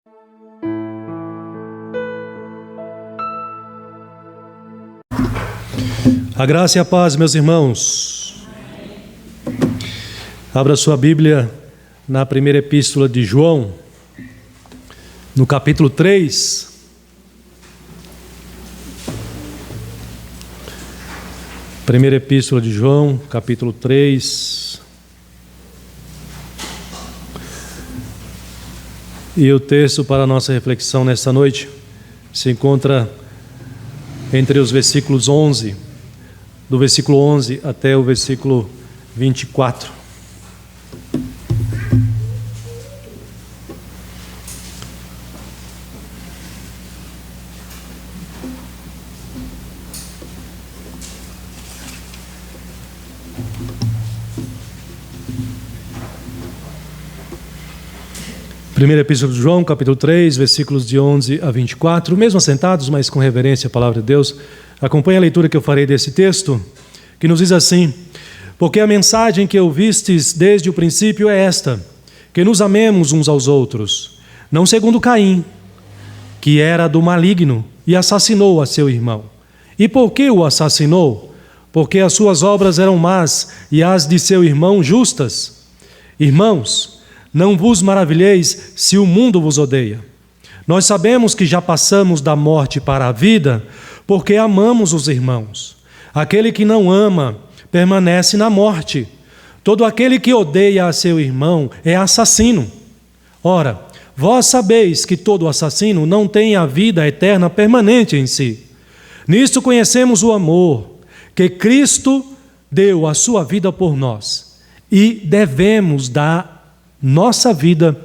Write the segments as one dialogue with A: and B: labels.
A: A graça e a paz, meus irmãos. Abra sua Bíblia na primeira epístola de João, no capítulo 3. Primeira epístola de João, capítulo 3. E o texto para a nossa reflexão nesta noite se encontra entre os versículos 11, do versículo 11 até o versículo 24. Primeira Epístola de João, capítulo 3, versículos de 11 a 24. Mesmo assentados, mas com reverência à palavra de Deus, acompanhe a leitura que eu farei desse texto, que nos diz assim: porque a mensagem que ouvistes desde o princípio é esta, que nos amemos uns aos outros, não segundo Caim, que era do maligno e assassinou a seu irmão. E por que o assassinou? Porque as suas obras eram más e as de seu irmão justas. Irmãos, não vos maravilheis se o mundo vos odeia. Nós sabemos que já passamos da morte para a vida, porque amamos os irmãos. Aquele que não ama permanece na morte. Todo aquele que odeia a seu irmão é assassino. Ora, vós sabeis que todo assassino não tem a vida eterna permanente em si. Nisto conhecemos o amor, que Cristo deu a sua vida por nós, e devemos dar nossa vida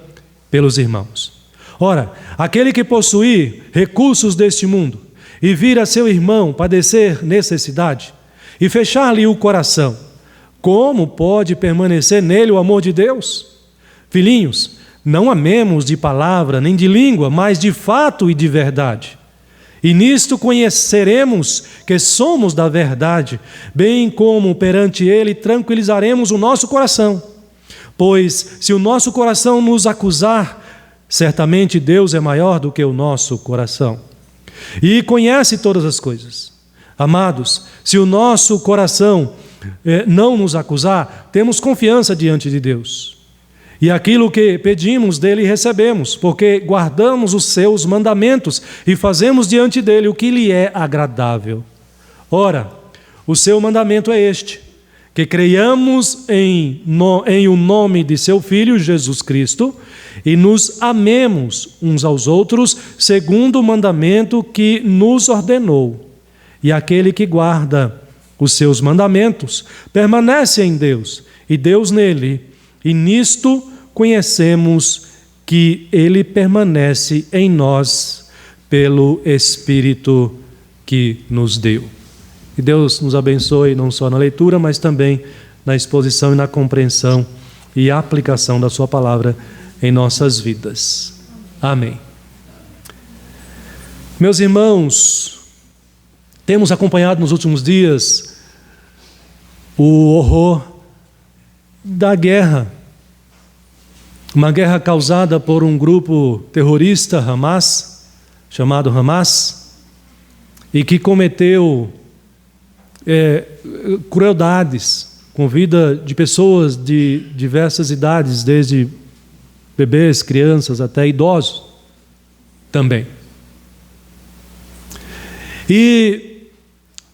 A: pelos irmãos. Ora, aquele que possuir recursos deste mundo e vir a seu irmão padecer necessidade e fechar-lhe o coração, como pode permanecer nele o amor de Deus? Filhinhos, não amemos de palavra nem de língua, mas de fato e de verdade. E nisto conheceremos que somos da verdade, bem como perante ele tranquilizaremos o nosso coração. Pois, se o nosso coração nos acusar, certamente Deus é maior do que o nosso coração. E conhece todas as coisas. Amados, se o nosso coração não nos acusar, temos confiança diante de Deus. E aquilo que pedimos dele recebemos, porque guardamos os seus mandamentos e fazemos diante dele o que lhe é agradável. Ora, o seu mandamento é este: que creiamos em o nome de seu Filho, Jesus Cristo, e nos amemos uns aos outros, segundo o mandamento que nos ordenou. E aquele que guarda os seus mandamentos permanece em Deus, e Deus nele, e nisto conhecemos que ele permanece em nós pelo Espírito que nos deu. Que Deus nos abençoe não só na leitura, mas também na exposição e na compreensão e aplicação da sua palavra em nossas vidas. Amém. Meus irmãos, temos acompanhado nos últimos dias o horror da guerra. Uma guerra causada por um grupo terrorista, chamado Hamas, e que cometeu crueldades com vida de pessoas de diversas idades, desde bebês, crianças até idosos também. E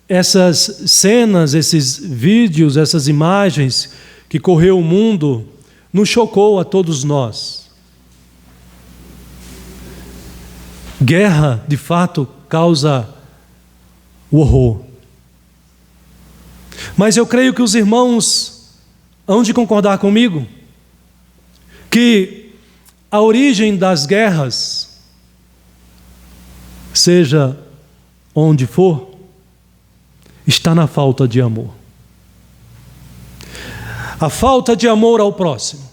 A: essas cenas, esses vídeos, essas imagens que correu o mundo, nos chocou a todos nós. Guerra, de fato, causa o horror. Mas eu creio que os irmãos hão de concordar comigo que a origem das guerras, seja onde for, está na falta de amor. A falta de amor ao próximo,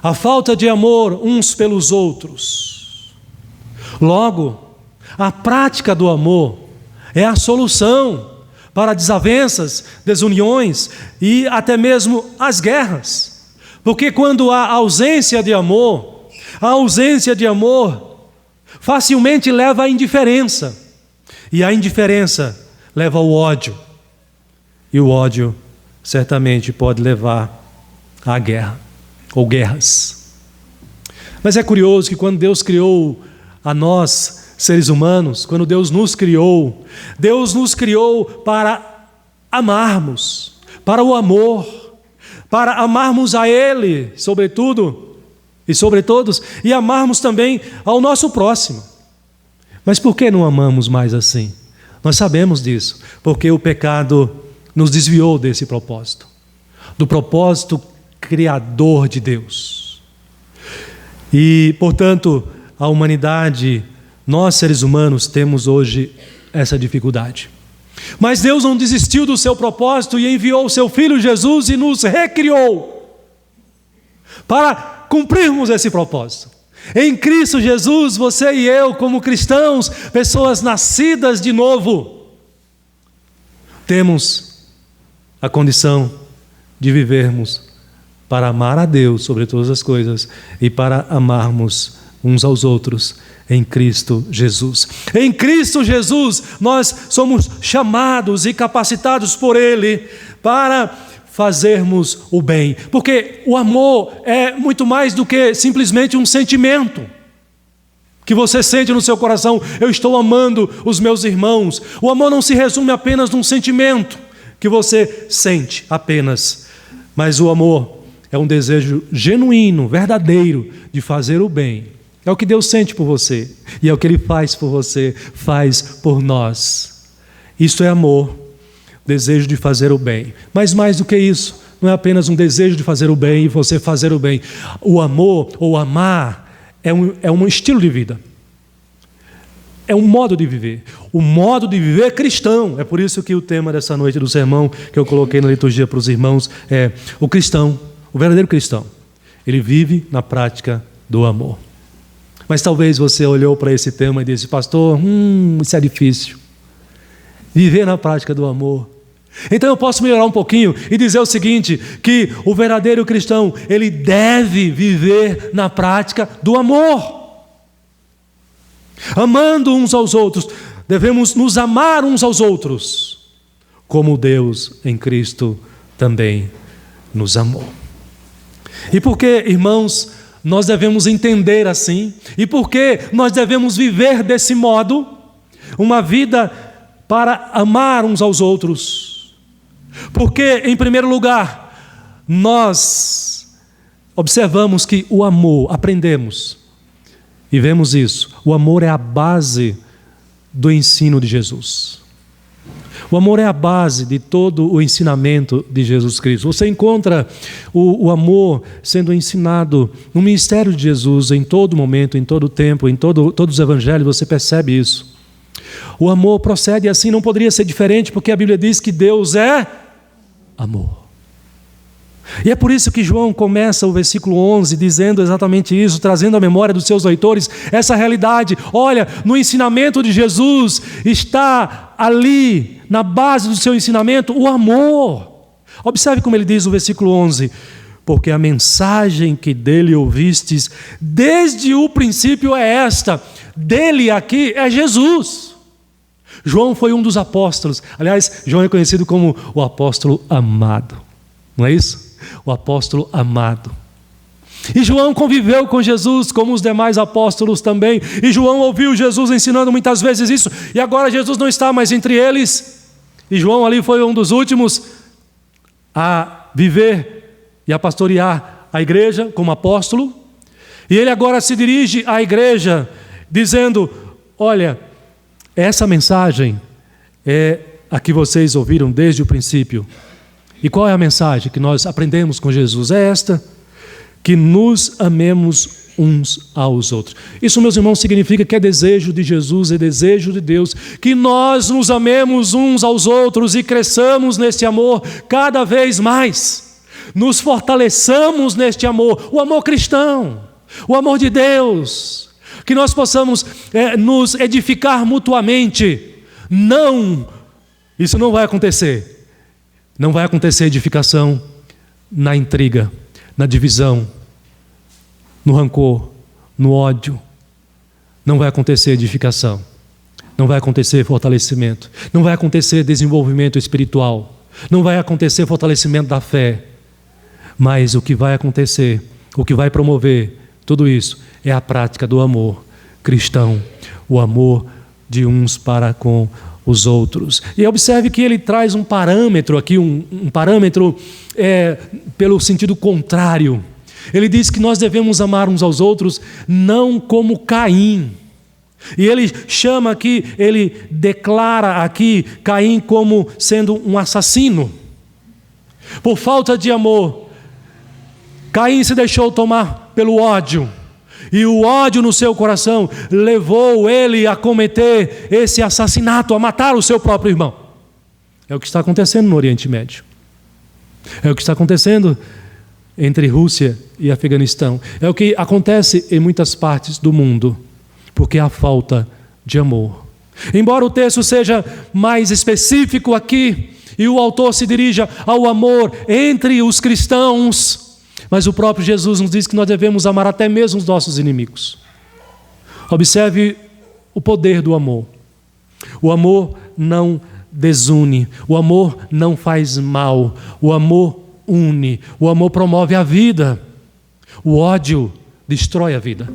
A: a falta de amor uns pelos outros. Logo, a prática do amor é a solução para desavenças, desuniões e até mesmo as guerras. Porque quando há ausência de amor, A ausência de amor facilmente leva à indiferença. E a indiferença leva ao ódio. E o ódio certamente pode levar à guerra ou guerras. Mas é curioso que quando Deus criou a nós, seres humanos, quando Deus nos criou para amarmos, para o amor, para amarmos a Ele, sobretudo e sobre todos, e amarmos também ao nosso próximo. Mas por que não amamos mais assim? Nós sabemos disso, porque o pecado nos desviou desse propósito, do propósito criador de Deus. E, portanto, a humanidade, nós seres humanos, temos hoje essa dificuldade. Mas Deus não desistiu do seu propósito e enviou o seu Filho Jesus e nos recriou para cumprirmos esse propósito. Em Cristo Jesus, você e eu, como cristãos, pessoas nascidas de novo, temos a condição de vivermos para amar a Deus sobre todas as coisas e para amarmos uns aos outros em Cristo Jesus. Em Cristo Jesus, nós somos chamados e capacitados por Ele para fazermos o bem, porque o amor é muito mais do que simplesmente um sentimento que você sente no seu coração. Eu estou amando os meus irmãos. O amor não se resume apenas num sentimento que você sente apenas, mas o amor é um desejo genuíno, verdadeiro de fazer o bem. É o que Deus sente por você e é o que Ele faz por você, faz por nós. Isto é amor. Desejo de fazer o bem. Mas mais do que isso, não é apenas um desejo de fazer o bem e você fazer o bem. O amor ou amar é um estilo de vida. É um modo de viver. O modo de viver cristão. É por isso que o tema dessa noite do sermão que eu coloquei na liturgia para os irmãos é o cristão, o verdadeiro cristão. Ele vive na prática do amor. Mas talvez você olhou para esse tema e disse: pastor, isso é difícil. Viver na prática do amor. Então eu posso melhorar um pouquinho e dizer o seguinte, que o verdadeiro cristão, ele deve viver na prática do amor. Amando uns aos outros, devemos nos amar uns aos outros, como Deus em Cristo também nos amou. E por que, irmãos, nós devemos entender assim? E por que nós devemos viver desse modo? Uma vida para amar uns aos outros. Porque, em primeiro lugar, nós observamos que o amor, aprendemos e vemos isso, o amor é a base do ensino de Jesus. O amor é a base de todo o ensinamento de Jesus Cristo. Você encontra o amor sendo ensinado no ministério de Jesus em todo momento, em todo tempo, em todos os evangelhos, você percebe isso. O amor procede assim, não poderia ser diferente, porque a Bíblia diz que Deus é amor. E é por isso que João começa o versículo 11 dizendo exatamente isso, trazendo à memória dos seus leitores essa realidade. Olha, no ensinamento de Jesus está ali, na base do seu ensinamento, o amor. Observe como ele diz no versículo 11: porque a mensagem que dele ouvistes desde o princípio é esta. Dele aqui é Jesus. João foi um dos apóstolos. Aliás, João é conhecido como o apóstolo amado. Não é isso? O apóstolo amado. E João conviveu com Jesus, como os demais apóstolos também. E João ouviu Jesus ensinando muitas vezes isso. E agora Jesus não está mais entre eles. E João ali foi um dos últimos a viver e a pastorear a igreja como apóstolo. E ele agora se dirige à igreja dizendo: olha, essa mensagem é a que vocês ouviram desde o princípio. E qual é a mensagem que nós aprendemos com Jesus? É esta: que nos amemos uns aos outros. Isso, meus irmãos, significa que é desejo de Jesus, é desejo de Deus, que nós nos amemos uns aos outros e cresçamos neste amor cada vez mais. Nos fortaleçamos neste amor, o amor cristão, o amor de Deus. Que nós possamos nos edificar mutuamente. Não, isso não vai acontecer. Não vai acontecer edificação na intriga, na divisão, no rancor no ódio, não vai acontecer edificação, não vai acontecer fortalecimento, não vai acontecer desenvolvimento espiritual, não vai acontecer fortalecimento da fé. Mas o que vai acontecer, o que vai promover tudo isso é a prática do amor cristão, o amor de uns para com os outros. E observe que ele traz um parâmetro aqui, um parâmetro pelo sentido contrário. Ele diz que nós devemos amar uns aos outros não como Caim. E ele chama aqui, ele declara aqui Caim como sendo um assassino. Por falta de amor, Caim se deixou tomar pelo ódio. E o ódio no seu coração levou ele a cometer esse assassinato, a matar o seu próprio irmão. É o que está acontecendo no Oriente Médio. É o que está acontecendo entre Rússia e Afeganistão. É o que acontece em muitas partes do mundo, porque há falta de amor. Embora o texto seja mais específico aqui, e o autor se dirija ao amor entre os cristãos, mas o próprio Jesus nos diz que nós devemos amar até mesmo os nossos inimigos. Observe o poder do amor. O amor não desune, o amor não faz mal, o amor une, o amor promove a vida, o ódio destrói a vida.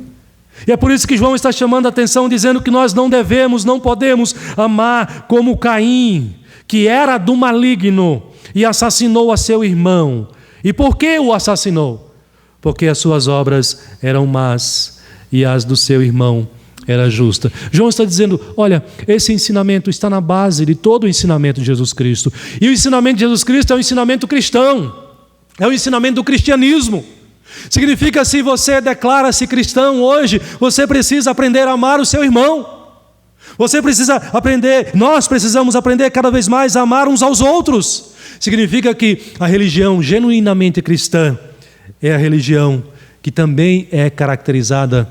A: E é por isso que João está chamando a atenção, dizendo que nós não devemos, não podemos amar como Caim, que era do maligno e assassinou a seu irmão. E por que o assassinou? Porque as suas obras eram más e as do seu irmão era justa. João está dizendo, olha, esse ensinamento está na base de todo o ensinamento de Jesus Cristo. E o ensinamento de Jesus Cristo é um ensinamento cristão, é o ensinamento do cristianismo. Significa, se você declara-se cristão hoje, você precisa aprender a amar o seu irmão. Você precisa aprender, nós precisamos aprender cada vez mais a amar uns aos outros. Significa que a religião genuinamente cristã é a religião que também é caracterizada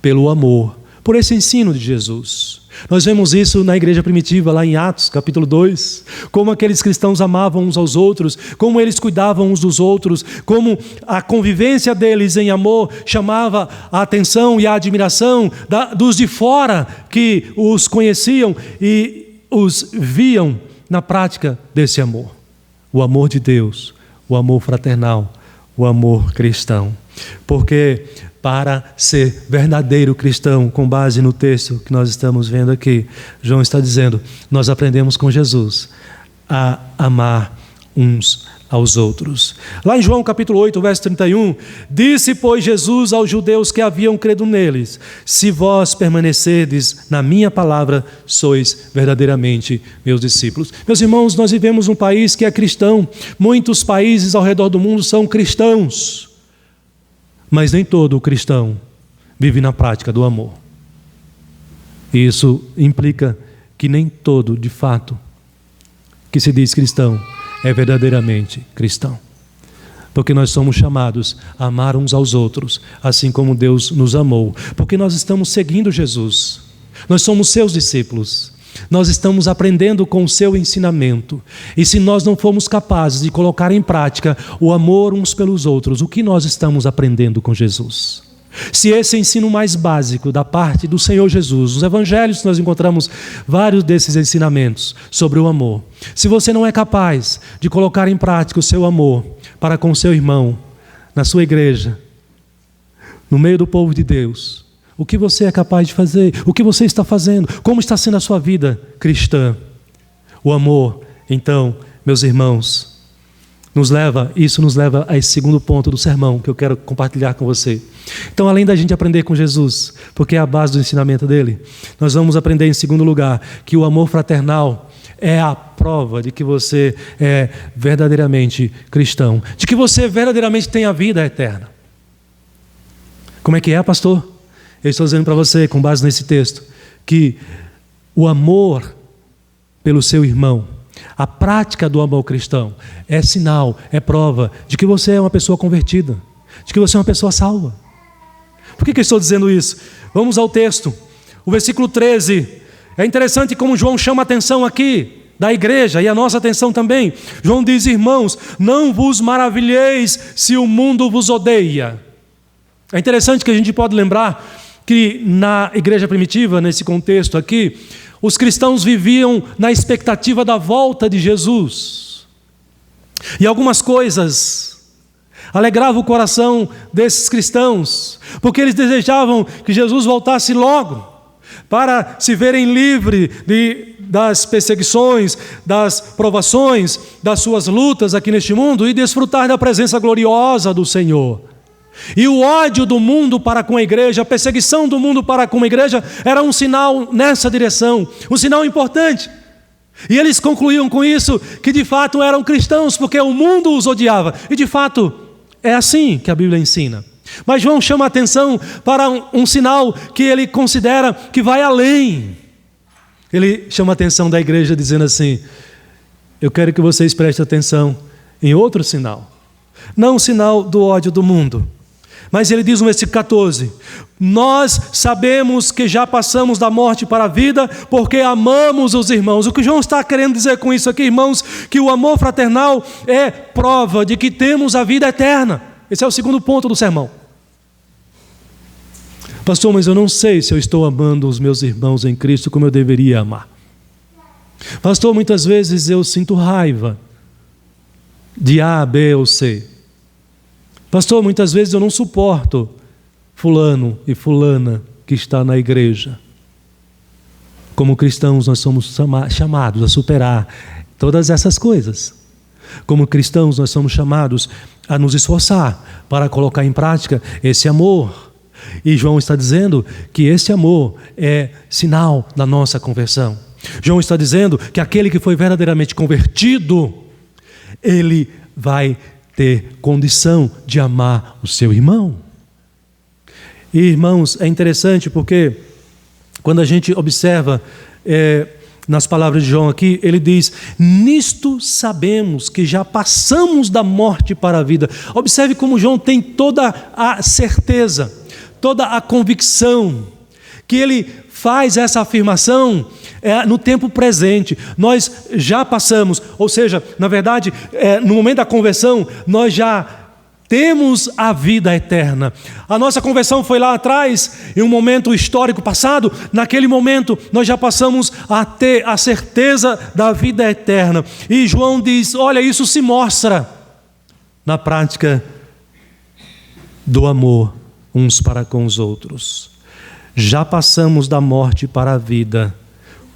A: pelo amor, por esse ensino de Jesus. Nós vemos isso na igreja primitiva, lá em Atos, capítulo 2, como aqueles cristãos amavam uns aos outros, como eles cuidavam uns dos outros, como a convivência deles em amor chamava a atenção e a admiração dos de fora que os conheciam e os viam na prática desse amor. O amor de Deus, o amor fraternal, o amor cristão. Porque para ser verdadeiro cristão, com base no texto que nós estamos vendo aqui, João está dizendo, nós aprendemos com Jesus a amar uns aos outros. Lá em João capítulo 8, verso 31, disse, pois, Jesus aos judeus que haviam credo neles, se vós permanecerdes na minha palavra, sois verdadeiramente meus discípulos. Meus irmãos, nós vivemos num país que é cristão, muitos países ao redor do mundo são cristãos, mas nem todo o cristão vive na prática do amor. E isso implica que nem todo, de fato, que se diz cristão, é verdadeiramente cristão. Porque nós somos chamados a amar uns aos outros, assim como Deus nos amou. Porque nós estamos seguindo Jesus. Nós somos seus discípulos. Nós estamos aprendendo com o seu ensinamento. E se nós não formos capazes de colocar em prática o amor uns pelos outros, o que nós estamos aprendendo com Jesus? Se esse ensino mais básico da parte do Senhor Jesus, nos evangelhos nós encontramos vários desses ensinamentos sobre o amor. Se você não é capaz de colocar em prática o seu amor para com o seu irmão, na sua igreja, no meio do povo de Deus, o que você é capaz de fazer? O que você está fazendo? Como está sendo a sua vida cristã? O amor, então, meus irmãos, isso nos leva a esse segundo ponto do sermão que eu quero compartilhar com você. Então, além da gente aprender com Jesus, porque é a base do ensinamento dele, nós vamos aprender em segundo lugar que o amor fraternal é a prova de que você é verdadeiramente cristão, de que você verdadeiramente tem a vida eterna. Como é que é, pastor? Eu estou dizendo para você, com base nesse texto, que o amor pelo seu irmão, a prática do amor cristão é sinal, é prova de que você é uma pessoa convertida, de que você é uma pessoa salva. Por que eu estou dizendo isso? Vamos ao texto. O versículo 13. É interessante como João chama a atenção aqui da igreja e a nossa atenção também. João diz, irmãos, não vos maravilheis se o mundo vos odeia. É interessante que a gente pode lembrar que na igreja primitiva, nesse contexto aqui, os cristãos viviam na expectativa da volta de Jesus. E algumas coisas alegravam o coração desses cristãos, porque eles desejavam que Jesus voltasse logo, para se verem livres das perseguições, das provações, das suas lutas aqui neste mundo e desfrutar da presença gloriosa do Senhor. E o ódio do mundo para com a igreja, a perseguição do mundo para com a igreja era um sinal nessa direção, um sinal importante. E eles concluíam com isso que de fato eram cristãos, porque o mundo os odiava. E de fato é assim que a Bíblia ensina. Mas João chama a atenção para um sinal que ele considera que vai além. Ele chama a atenção da igreja dizendo assim: eu quero que vocês prestem atenção em outro sinal. Não o sinal do ódio do mundo. Mas ele diz no versículo 14: nós sabemos que já passamos da morte para a vida, porque amamos os irmãos. O que João está querendo dizer com isso aqui, irmãos, que o amor fraternal é prova de que temos a vida eterna. Esse é o segundo ponto do sermão. Pastor, mas eu não sei se eu estou amando os meus irmãos em Cristo como eu deveria amar. Pastor, muitas vezes eu sinto raiva de A, B ou C. Pastor, muitas vezes eu não suporto fulano e fulana que está na igreja. Como cristãos nós somos chamados a superar todas essas coisas. Como cristãos nós somos chamados a nos esforçar para colocar em prática esse amor. E João está dizendo que esse amor é sinal da nossa conversão. João está dizendo que aquele que foi verdadeiramente convertido, ele vai ter condição de amar o seu irmão. E irmãos, é interessante porque quando a gente observa nas palavras de João aqui, ele diz: nisto sabemos que já passamos da morte para a vida. Observe como João tem toda a certeza, toda a convicção, que ele faz essa afirmação no tempo presente. Nós já passamos, ou seja, na verdade, no momento da conversão, nós já temos a vida eterna. A nossa conversão foi lá atrás, em um momento histórico passado. Naquele momento, nós já passamos a ter a certeza da vida eterna. E João diz: olha, isso se mostra na prática do amor uns para com os outros. Já passamos da morte para a vida,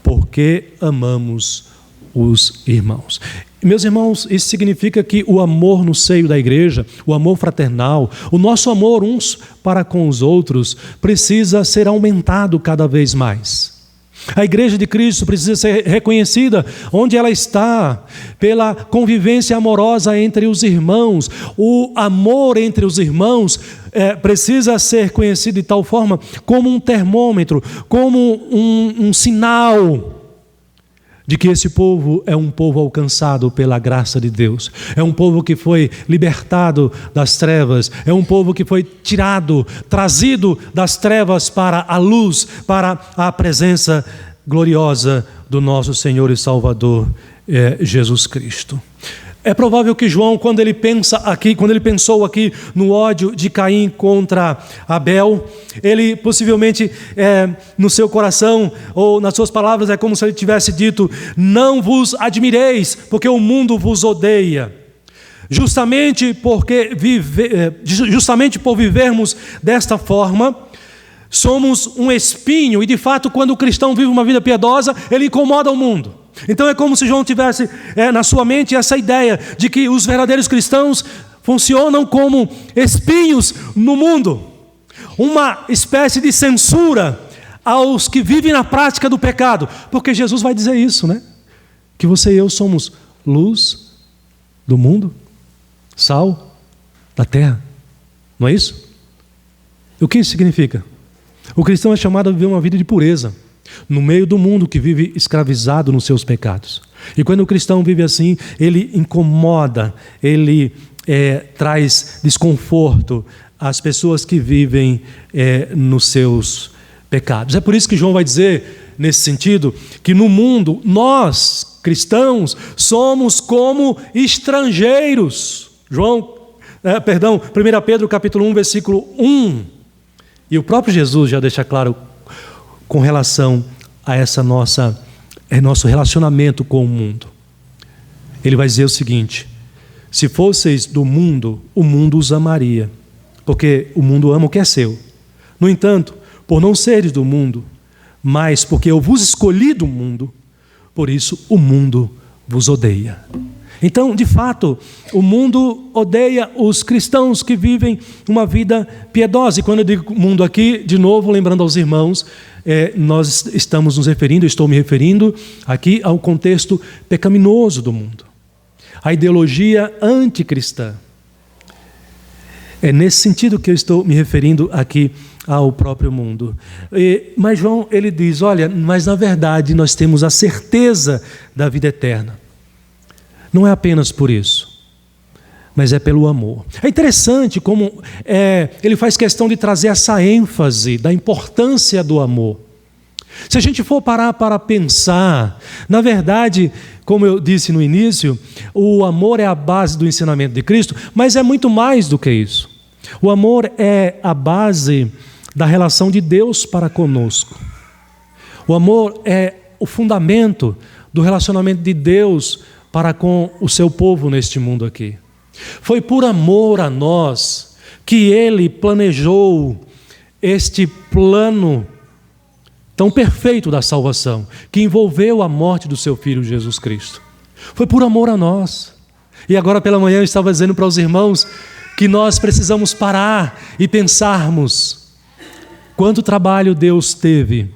A: porque amamos os irmãos. Meus irmãos, isso significa que o amor no seio da igreja, o amor fraternal, o nosso amor uns para com os outros, precisa ser aumentado cada vez mais. A igreja de Cristo precisa ser reconhecida onde ela está, pela convivência amorosa entre os irmãos. O amor entre os irmãos precisa ser conhecido de tal forma como um termômetro, como um sinal de que esse povo é um povo alcançado pela graça de Deus. É um povo que foi libertado das trevas. É um povo que foi trazido das trevas para a luz, para a presença gloriosa do nosso Senhor e Salvador, Jesus Cristo. É provável que João, quando ele pensou aqui no ódio de Caim contra Abel, ele possivelmente no seu coração ou nas suas palavras é como se ele tivesse dito: não vos admireis, porque o mundo vos odeia. Justamente por vivermos desta forma, somos um espinho, e de fato quando o cristão vive uma vida piedosa, ele incomoda o mundo. Então é como se João tivesse na sua mente essa ideia de que os verdadeiros cristãos funcionam como espinhos no mundo, uma espécie de censura aos que vivem na prática do pecado, porque Jesus vai dizer isso, né? Que você e eu somos luz do mundo, sal da terra, não é isso? O que isso significa? O cristão é chamado a viver uma vida de pureza no meio do mundo que vive escravizado nos seus pecados. E quando o cristão vive assim, ele incomoda, ele traz desconforto às pessoas que vivem nos seus pecados. É por isso que João vai dizer, nesse sentido, que no mundo nós, cristãos, somos como estrangeiros. João 1 Pedro capítulo 1, versículo 1. E o próprio Jesus já deixa claro com relação a nosso relacionamento com o mundo. Ele vai dizer o seguinte: se fosseis do mundo, o mundo os amaria, porque o mundo ama o que é seu. No entanto, por não seres do mundo, mas porque eu vos escolhi do mundo, por isso o mundo vos odeia. Então, de fato, o mundo odeia os cristãos que vivem uma vida piedosa. E quando eu digo mundo aqui, de novo, lembrando aos irmãos, nós estamos nos referindo, estou me referindo aqui ao contexto pecaminoso do mundo. A ideologia anticristã. É nesse sentido que eu estou me referindo aqui ao próprio mundo. Mas João, ele diz, olha, mas na verdade nós temos a certeza da vida eterna. Não é apenas por isso, mas é pelo amor. É interessante como ele faz questão de trazer essa ênfase da importância do amor. Se a gente for parar para pensar, na verdade, como eu disse no início, o amor é a base do ensinamento de Cristo, mas é muito mais do que isso. O amor é a base da relação de Deus para conosco. O amor é o fundamento do relacionamento de Deus para com o seu povo neste mundo aqui. Foi por amor a nós que Ele planejou este plano tão perfeito da salvação, que envolveu a morte do seu Filho Jesus Cristo. Foi por amor a nós. E agora pela manhã eu estava dizendo para os irmãos que nós precisamos parar e pensarmos quanto trabalho Deus teve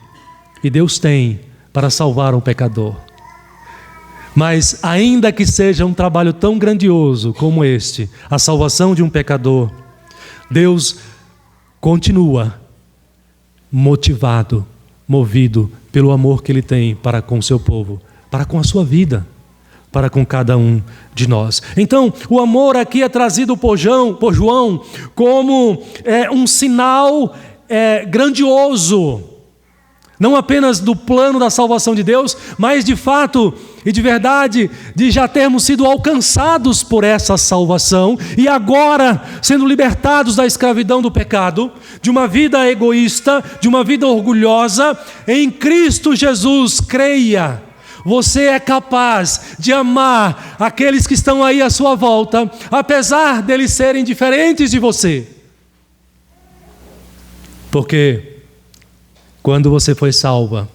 A: e Deus tem para salvar um pecador. Mas ainda que seja um trabalho tão grandioso como este, a salvação de um pecador, Deus continua movido pelo amor que Ele tem para com o seu povo, para com a sua vida, para com cada um de nós. Então, o amor aqui é trazido por João como um sinal grandioso, não apenas do plano da salvação de Deus, mas de fato e de verdade, de já termos sido alcançados por essa salvação e agora sendo libertados da escravidão do pecado, de uma vida egoísta, de uma vida orgulhosa, em Cristo Jesus, creia. Você é capaz de amar aqueles que estão aí à sua volta, apesar deles serem diferentes de você. Porque quando você foi salvo,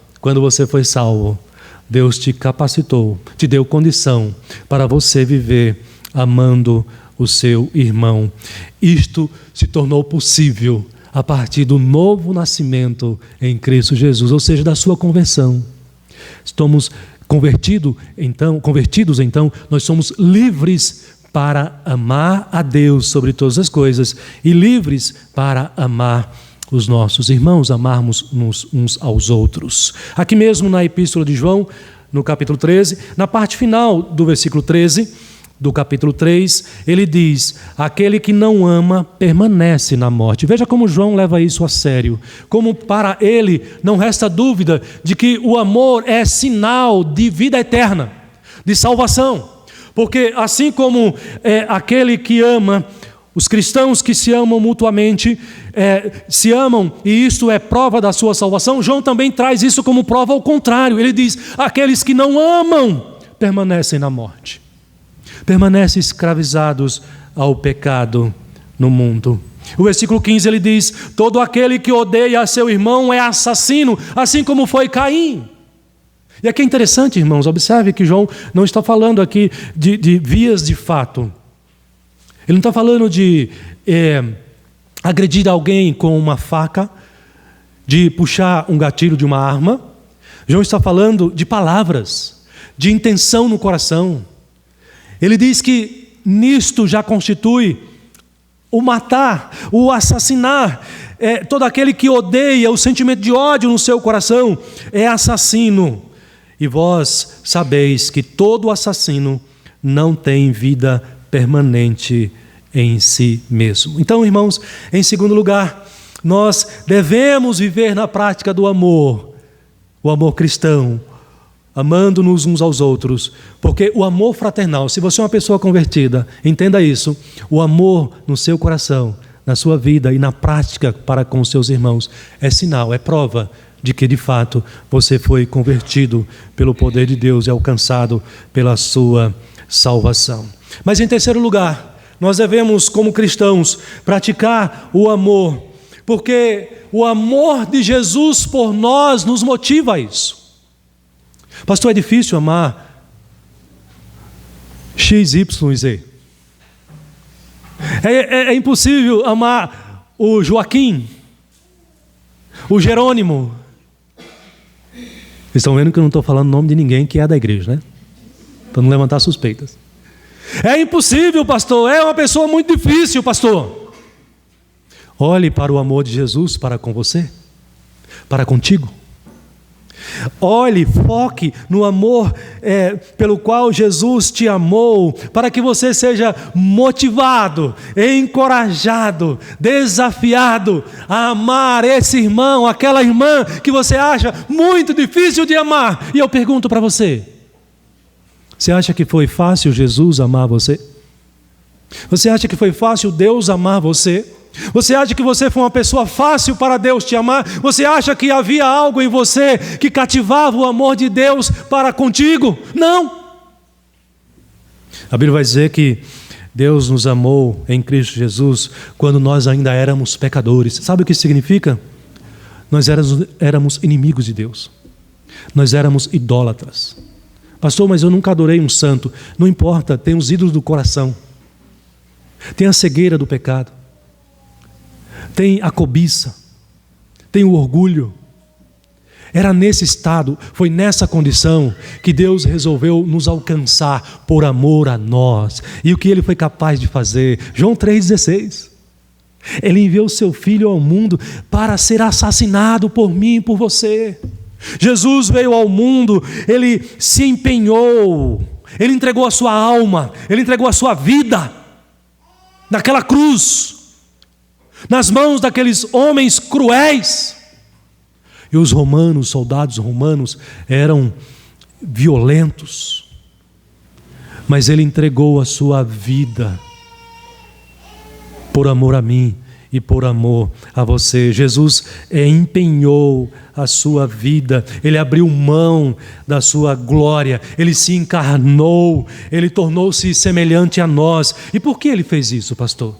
A: Deus te capacitou, te deu condição para você viver amando o seu irmão. Isto se tornou possível a partir do novo nascimento em Cristo Jesus, ou seja, da sua conversão. Estamos convertidos, então, nós somos livres para amar a Deus sobre todas as coisas e livres para amar os nossos irmãos, amarmos uns aos outros. Aqui mesmo na Epístola de João, no capítulo 13, na parte final do versículo 13, do capítulo 3, ele diz: aquele que não ama permanece na morte. Veja como João leva isso a sério. Como para ele não resta dúvida de que o amor é sinal de vida eterna, de salvação. Porque assim como aquele que ama, os cristãos que se amam mutuamente, se amam e isso é prova da sua salvação, João também traz isso como prova ao contrário. Ele diz: aqueles que não amam permanecem na morte, permanecem escravizados ao pecado no mundo. O versículo 15 ele diz: todo aquele que odeia a seu irmão é assassino, assim como foi Caim. E aqui é interessante, irmãos, observe que João não está falando aqui de vias de fato. Ele não está falando de agredir alguém com uma faca, de puxar um gatilho de uma arma. João está falando de palavras, de intenção no coração. Ele diz que nisto já constitui o matar, o assassinar. Todo aquele que odeia, o sentimento de ódio no seu coração é assassino. E vós sabeis que todo assassino não tem vida permanente em si mesmo. Então, irmãos, em segundo lugar, nós devemos viver na prática do amor, o amor cristão, amando-nos uns aos outros, porque o amor fraternal, se você é uma pessoa convertida, entenda isso, o amor no seu coração, na sua vida e na prática para com os seus irmãos, é sinal, é prova de que de fato você foi convertido pelo poder de Deus e alcançado pela sua salvação. Mas em terceiro lugar, nós devemos, como cristãos, praticar o amor, porque o amor de Jesus por nós nos motiva a isso. Pastor, é difícil amar X, Y e Z. É impossível amar o Joaquim, o Jerônimo. Vocês estão vendo que eu não estou falando o nome de ninguém que é da igreja, né? Para não levantar suspeitas. É impossível, pastor. É uma pessoa muito difícil, pastor. Olhe para o amor de Jesus para com você, para contigo. Olhe, foque no amor pelo qual Jesus te amou, para que você seja motivado, encorajado, desafiado a amar esse irmão, aquela irmã que você acha muito difícil de amar. E eu pergunto para você, você acha que foi fácil Jesus amar você? Você acha que foi fácil Deus amar você? Você acha que você foi uma pessoa fácil para Deus te amar? Você acha que havia algo em você que cativava o amor de Deus para contigo? Não! A Bíblia vai dizer que Deus nos amou em Cristo Jesus quando nós ainda éramos pecadores. Sabe o que isso significa? Nós éramos inimigos de Deus. Nós éramos idólatras. Pastor, mas eu nunca adorei um santo. Não importa, tem os ídolos do coração. Tem a cegueira do pecado. Tem a cobiça, tem o orgulho. Era nesse estado, foi nessa condição que Deus resolveu nos alcançar por amor a nós. E o que Ele foi capaz de fazer? João 3,16. Ele enviou o seu Filho ao mundo para ser assassinado por mim e por você. Jesus veio ao mundo, Ele se empenhou, Ele entregou a sua alma, Ele entregou a sua vida naquela cruz, nas mãos daqueles homens cruéis. E os romanos, soldados romanos, eram violentos, mas Ele entregou a sua vida por amor a mim e por amor a você. Jesus empenhou a sua vida, Ele abriu mão da sua glória, Ele se encarnou, Ele tornou-se semelhante a nós. E por que Ele fez isso, pastor?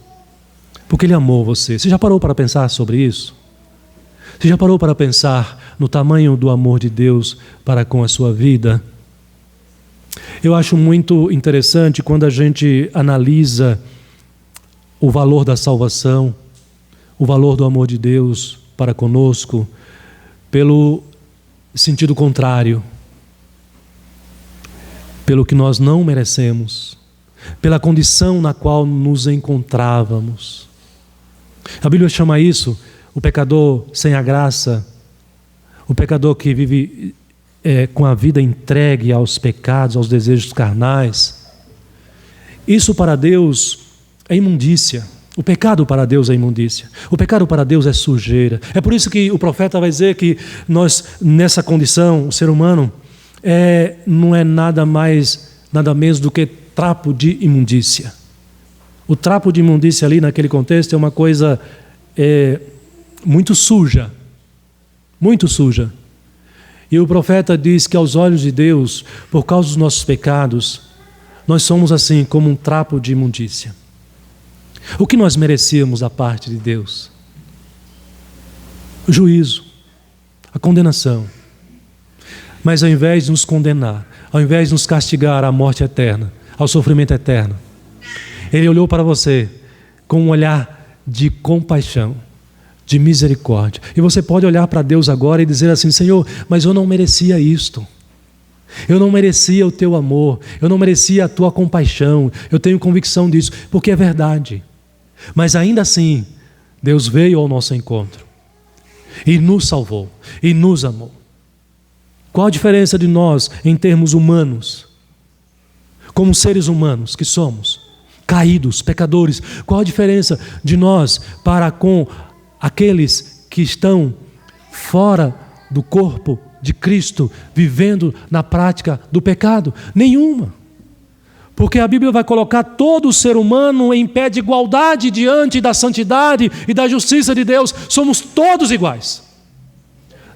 A: Porque Ele amou você. Você já parou para pensar sobre isso? Você já parou para pensar no tamanho do amor de Deus para com a sua vida? Eu acho muito interessante quando a gente analisa o valor da salvação, o valor do amor de Deus para conosco, pelo sentido contrário, pelo que nós não merecemos, pela condição na qual nos encontrávamos. A Bíblia chama isso o pecador sem a graça, o pecador que vive com a vida entregue aos pecados, aos desejos carnais. Isso para Deus é imundícia. O pecado para Deus é imundícia. O pecado para Deus é sujeira. É por isso que o profeta vai dizer que nós, nessa condição, o ser humano, não é nada mais, nada menos do que trapo de imundícia. O trapo de imundícia ali naquele contexto é uma coisa muito suja. Muito suja. E o profeta diz que aos olhos de Deus, por causa dos nossos pecados, nós somos assim como um trapo de imundícia. O que nós merecíamos da parte de Deus? O juízo, a condenação. Mas ao invés de nos condenar, ao invés de nos castigar à morte eterna, ao sofrimento eterno, Ele olhou para você com um olhar de compaixão, de misericórdia. E você pode olhar para Deus agora e dizer assim: Senhor, mas eu não merecia isto. Eu não merecia o teu amor, eu não merecia a tua compaixão. Eu tenho convicção disso, porque é verdade. Mas ainda assim, Deus veio ao nosso encontro e nos salvou e nos amou. Qual a diferença de nós em termos humanos, como seres humanos que somos, caídos, pecadores? Qual a diferença de nós para com aqueles que estão fora do corpo de Cristo vivendo na prática do pecado? Nenhuma. Porque a Bíblia vai colocar todo ser humano em pé de igualdade diante da santidade e da justiça de Deus. Somos todos iguais.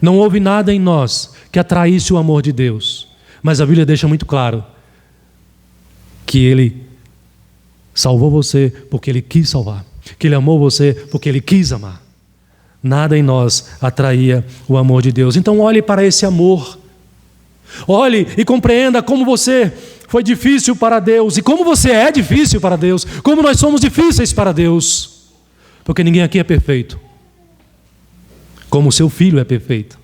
A: Não houve nada em nós que atraísse o amor de Deus. Mas a Bíblia deixa muito claro que Ele salvou você porque Ele quis salvar. Que Ele amou você porque Ele quis amar. Nada em nós atraía o amor de Deus. Então olhe para esse amor. Olhe e compreenda como você foi difícil para Deus e como você é difícil para Deus. Como nós somos difíceis para Deus. Porque ninguém aqui é perfeito. Como o seu filho é perfeito.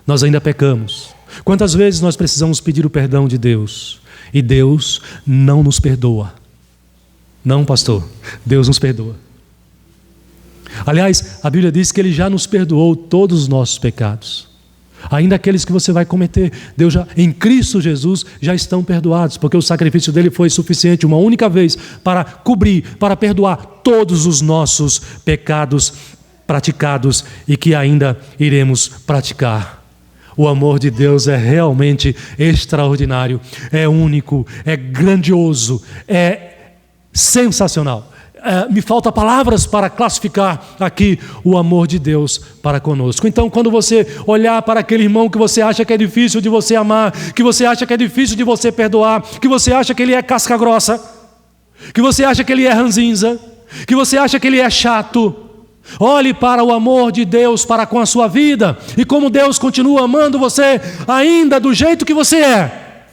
A: Nós ainda pecamos. Quantas vezes nós precisamos pedir o perdão de Deus e Deus não nos perdoa? Não, pastor, Deus nos perdoa. Aliás, a Bíblia diz que Ele já nos perdoou todos os nossos pecados. Ainda aqueles que você vai cometer, Deus já, em Cristo Jesus, já estão perdoados, porque o sacrifício dele foi suficiente uma única vez para cobrir, para perdoar todos os nossos pecados praticados e que ainda iremos praticar. O amor de Deus é realmente extraordinário, é único, é grandioso, é sensacional. Me falta palavras para classificar aqui o amor de Deus para conosco. Então, quando você olhar para aquele irmão que você acha que é difícil de você amar, que você acha que é difícil de você perdoar, que você acha que ele é casca grossa, que você acha que ele é ranzinza, que você acha que ele é chato, olhe para o amor de Deus para com a sua vida e como Deus continua amando você ainda do jeito que você é.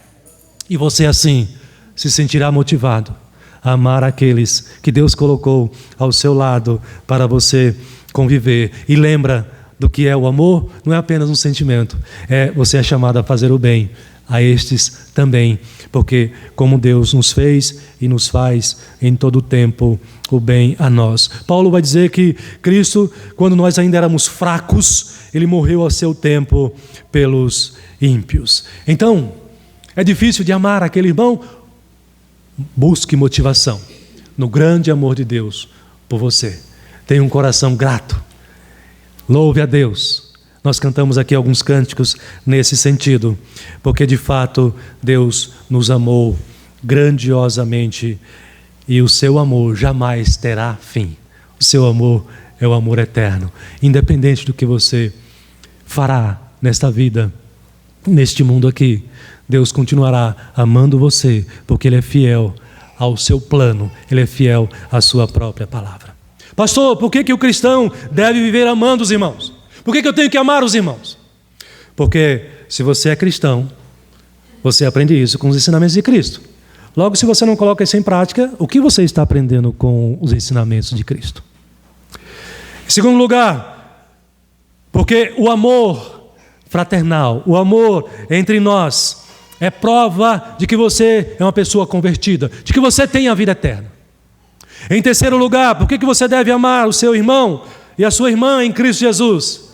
A: E você assim se sentirá motivado a amar aqueles que Deus colocou ao seu lado para você conviver. E lembra do que é o amor? Não é apenas um sentimento, você é chamado a fazer o bem a estes também, porque como Deus nos fez e nos faz em todo o tempo o bem a nós. Paulo vai dizer que Cristo, quando nós ainda éramos fracos, Ele morreu a seu tempo pelos ímpios. Então, é difícil de amar aquele irmão? Busque motivação no grande amor de Deus por você. Tenha um coração grato. Louve a Deus. Nós cantamos aqui alguns cânticos nesse sentido, porque de fato Deus nos amou grandiosamente e o seu amor jamais terá fim. O seu amor é o amor eterno, independente do que você fará nesta vida, neste mundo aqui. Deus continuará amando você, porque Ele é fiel ao seu plano, Ele é fiel à sua própria palavra. Pastor, por que o cristão deve viver amando os irmãos? Por que eu tenho que amar os irmãos? Porque se você é cristão, você aprende isso com os ensinamentos de Cristo. Logo, se você não coloca isso em prática, o que você está aprendendo com os ensinamentos de Cristo? Em segundo lugar, porque o amor fraternal, o amor entre nós, é prova de que você é uma pessoa convertida, de que você tem a vida eterna. Em terceiro lugar, por que você deve amar o seu irmão e a sua irmã em Cristo Jesus?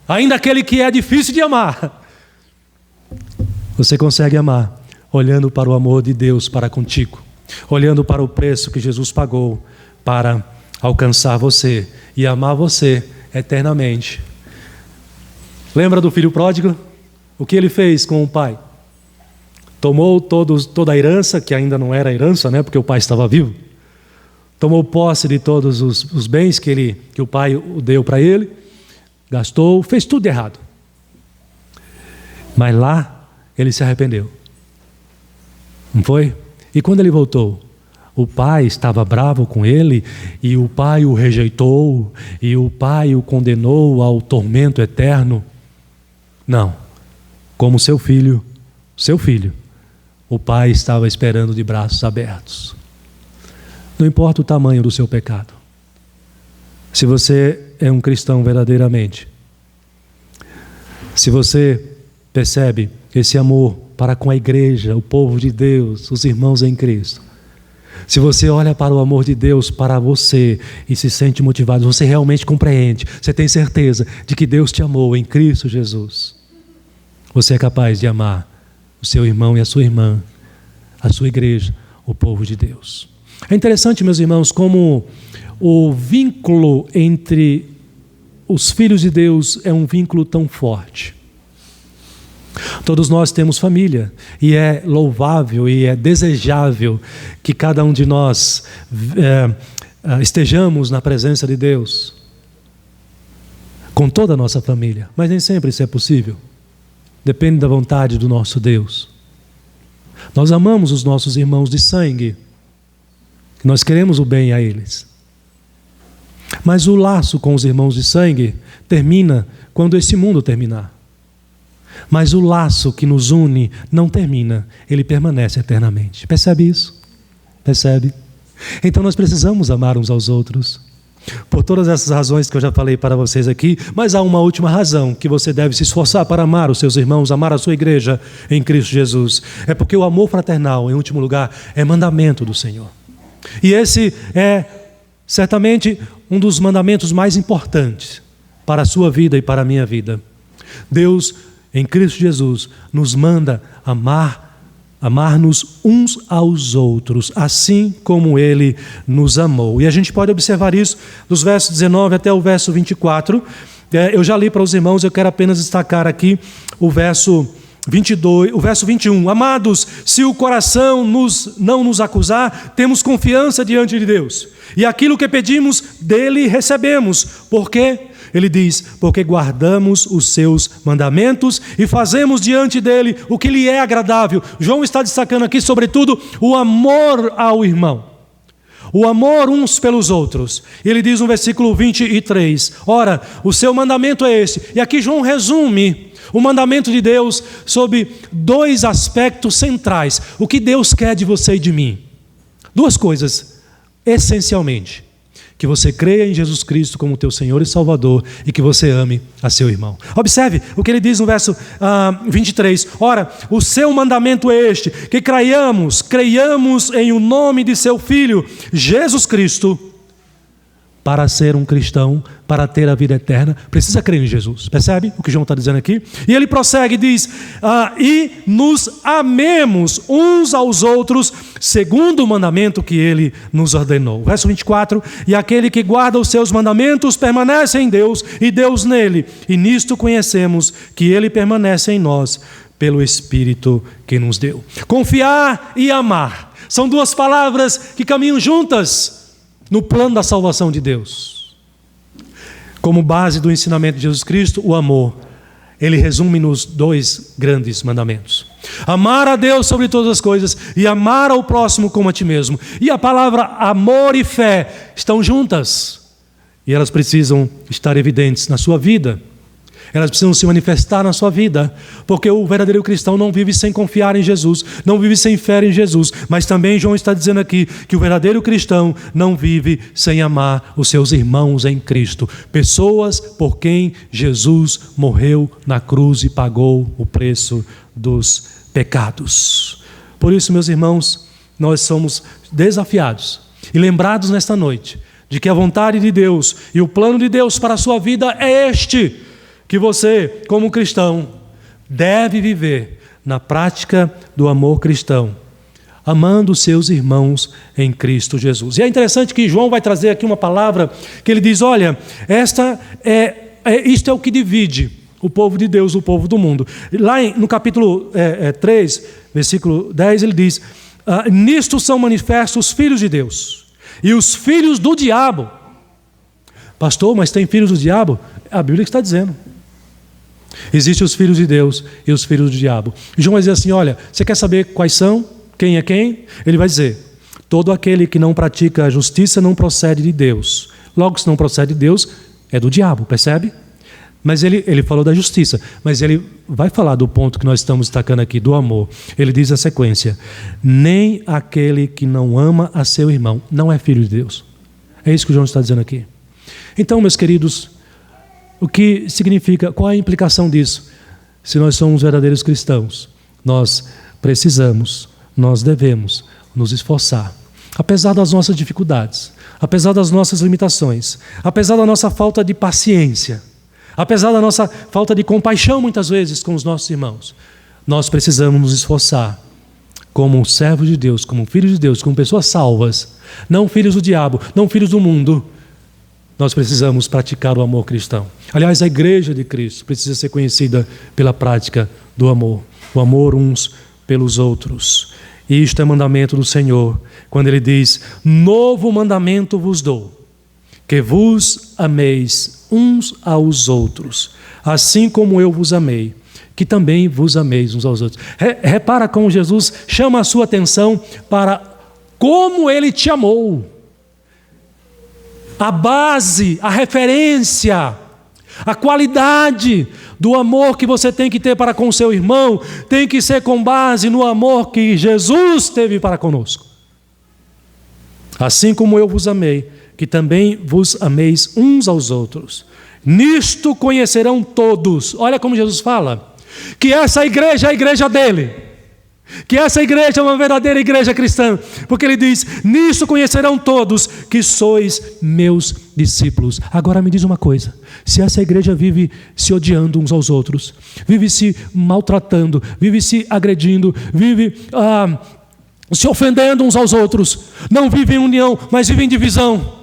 A: Ainda aquele que é difícil de amar. Você consegue amar olhando para o amor de Deus para contigo, olhando para o preço que Jesus pagou para alcançar você e amar você eternamente. Lembra do filho pródigo? O que ele fez com o pai? Tomou toda a herança, que ainda não era herança, né, porque o pai estava vivo. Tomou posse de todos os bens que o pai deu para ele, gastou, fez tudo errado. Mas lá ele se arrependeu. Não foi? E quando ele voltou, o pai estava bravo com ele, e o pai o rejeitou, e o pai o condenou ao tormento eterno. Não. Como seu filho, o pai estava esperando de braços abertos. Não importa o tamanho do seu pecado. Se você é um cristão verdadeiramente, se você percebe esse amor para com a igreja, o povo de Deus, os irmãos em Cristo, se você olha para o amor de Deus para você e se sente motivado, você realmente compreende, você tem certeza de que Deus te amou em Cristo Jesus, você é capaz de amar o seu irmão e a sua irmã, a sua igreja, o povo de Deus. É interessante, meus irmãos, como o vínculo entre os filhos de Deus é um vínculo tão forte. Todos nós temos família, e é louvável e é desejável que cada um de nós estejamos na presença de Deus com toda a nossa família, mas nem sempre isso é possível. Depende da vontade do nosso Deus. Nós amamos os nossos irmãos de sangue, nós queremos o bem a eles, mas o laço com os irmãos de sangue termina quando esse mundo terminar. Mas o laço que nos une não termina, ele permanece eternamente. Percebe isso? Percebe? Então nós precisamos amar uns aos outros, por todas essas razões que eu já falei para vocês aqui, mas há uma última razão que você deve se esforçar para amar os seus irmãos, amar a sua igreja em Cristo Jesus. É porque o amor fraternal, em último lugar, é mandamento do Senhor. E esse é certamente um dos mandamentos mais importantes para a sua vida e para a minha vida. Deus, em Cristo Jesus, nos manda amar-nos uns aos outros, assim como Ele nos amou. E a gente pode observar isso dos versos 19 até o verso 24. Eu já li para os irmãos, eu quero apenas destacar aqui o verso 22, o verso 21. Amados, se o coração não nos acusar, temos confiança diante de Deus. E aquilo que pedimos dele recebemos. Por quê? Ele diz, porque guardamos os seus mandamentos e fazemos diante dele o que lhe é agradável. João está destacando aqui, sobretudo, o amor ao irmão. O amor uns pelos outros. Ele diz no versículo 23, ora, o seu mandamento é esse. E aqui João resume o mandamento de Deus sob dois aspectos centrais. O que Deus quer de você e de mim? Duas coisas, essencialmente. Que você creia em Jesus Cristo como teu Senhor e Salvador e que você ame a seu irmão. Observe o que ele diz no verso 23. Ora, o seu mandamento é este, que creiamos em o nome de seu Filho, Jesus Cristo. Para ser um cristão, para ter a vida eterna, precisa crer em Jesus. Percebe o que João está dizendo aqui? E ele prossegue e diz, e nos amemos uns aos outros, segundo o mandamento que ele nos ordenou. Verso 24, e aquele que guarda os seus mandamentos permanece em Deus e Deus nele. E nisto conhecemos que ele permanece em nós pelo Espírito que nos deu. Confiar e amar são duas palavras que caminham juntas no plano da salvação de Deus. Como base do ensinamento de Jesus Cristo, o amor. Ele resume nos dois grandes mandamentos. Amar a Deus sobre todas as coisas e amar ao próximo como a ti mesmo. E a palavra amor e fé estão juntas. E elas precisam estar evidentes na sua vida. Elas precisam se manifestar na sua vida, porque o verdadeiro cristão não vive sem confiar em Jesus, não vive sem fé em Jesus, mas também João está dizendo aqui que o verdadeiro cristão não vive sem amar os seus irmãos em Cristo, pessoas por quem Jesus morreu na cruz e pagou o preço dos pecados. Por isso, meus irmãos, nós somos desafiados e lembrados nesta noite de que a vontade de Deus e o plano de Deus para a sua vida é este, que você, como cristão, deve viver na prática do amor cristão, amando os seus irmãos em Cristo Jesus. E é interessante que João vai trazer aqui uma palavra que ele diz, olha, isto é o que divide o povo de Deus do povo do mundo. Lá no capítulo 3, versículo 10, ele diz, nisto são manifestos os filhos de Deus e os filhos do diabo. Pastor, mas tem filhos do diabo? A Bíblia está dizendo. Existem os filhos de Deus e os filhos do diabo. E João vai dizer assim, olha, você quer saber quais são? Quem é quem? Ele vai dizer, todo aquele que não pratica a justiça não procede de Deus. Logo, se não procede de Deus, é do diabo, percebe? Mas ele falou da justiça, mas ele vai falar do ponto que nós estamos destacando aqui, do amor. Ele diz a sequência, nem aquele que não ama a seu irmão não é filho de Deus. É isso que o João está dizendo aqui. Então, meus queridos, o que significa, qual é a implicação disso? Se nós somos verdadeiros cristãos, nós precisamos, nós devemos nos esforçar, apesar das nossas dificuldades, apesar das nossas limitações, apesar da nossa falta de paciência, apesar da nossa falta de compaixão muitas vezes com os nossos irmãos, nós precisamos nos esforçar como servos de Deus, como filhos de Deus, como pessoas salvas, não filhos do diabo, não filhos do mundo, nós precisamos praticar o amor cristão. Aliás, a igreja de Cristo precisa ser conhecida pela prática do amor. O amor uns pelos outros. E isto é mandamento do Senhor, quando Ele diz: novo mandamento vos dou, que vos ameis uns aos outros, assim como eu vos amei, que também vos ameis uns aos outros. Repara como Jesus chama a sua atenção para como Ele te amou. A base, a referência, a qualidade do amor que você tem que ter para com o seu irmão tem que ser com base no amor que Jesus teve para conosco. Assim como eu vos amei, que também vos ameis uns aos outros. Nisto conhecerão todos. Olha como Jesus fala, que essa igreja é a igreja dele, que essa igreja é uma verdadeira igreja cristã, porque ele diz: nisto conhecerão todos que sois meus discípulos. Agora me diz uma coisa: se essa igreja vive se odiando uns aos outros, vive se maltratando, vive se agredindo, vive se ofendendo uns aos outros, não vive em união, mas vive em divisão,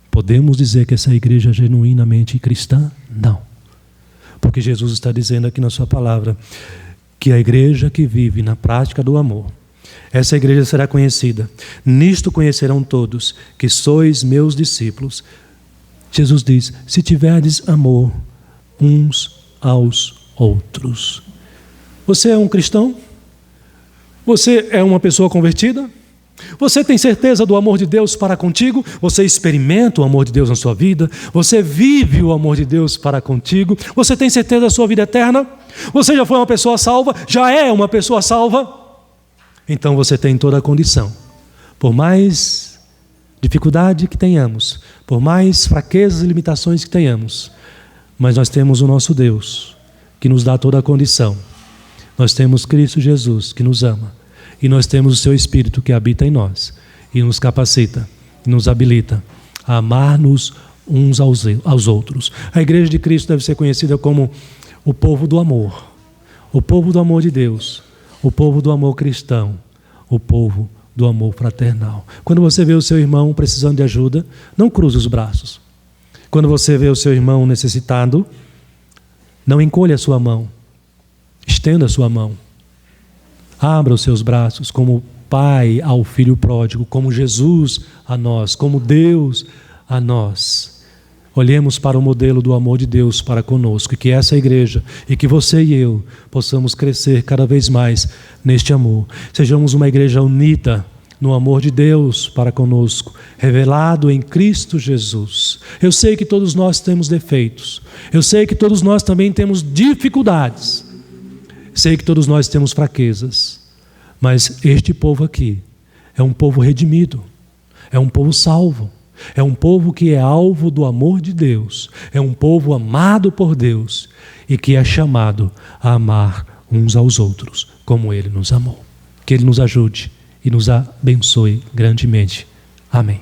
A: podemos dizer que essa igreja é genuinamente cristã? Não. Porque Jesus está dizendo aqui na sua palavra que a igreja que vive na prática do amor, essa igreja será conhecida. Nisto conhecerão todos que sois meus discípulos. Jesus diz: se tiverdes amor uns aos outros. Você é um cristão? Você é uma pessoa convertida? Você tem certeza do amor de Deus para contigo? Você experimenta o amor de Deus na sua vida? Você vive o amor de Deus para contigo? Você tem certeza da sua vida eterna? Você já foi uma pessoa salva? Já é uma pessoa salva? Então você tem toda a condição. Por mais dificuldade que tenhamos, por mais fraquezas e limitações que tenhamos, mas nós temos o nosso Deus que nos dá toda a condição. Nós temos Cristo Jesus que nos ama. E nós temos o seu Espírito que habita em nós e nos capacita, nos habilita a amar-nos uns aos outros. A igreja de Cristo deve ser conhecida como o povo do amor, o povo do amor de Deus, o povo do amor cristão, o povo do amor fraternal. Quando você vê o seu irmão precisando de ajuda, não cruze os braços. Quando você vê o seu irmão necessitado, não encolha a sua mão, estenda a sua mão. Abra os seus braços como Pai ao Filho pródigo, como Jesus a nós, como Deus a nós. Olhemos para o modelo do amor de Deus para conosco, e que essa igreja, e que você e eu possamos crescer cada vez mais neste amor. Sejamos uma igreja unida no amor de Deus para conosco, revelado em Cristo Jesus. Eu sei que todos nós temos defeitos, eu sei que todos nós também temos dificuldades, sei que todos nós temos fraquezas, mas este povo aqui é um povo redimido, é um povo salvo, é um povo que é alvo do amor de Deus, é um povo amado por Deus e que é chamado a amar uns aos outros como Ele nos amou. Que Ele nos ajude e nos abençoe grandemente. Amém.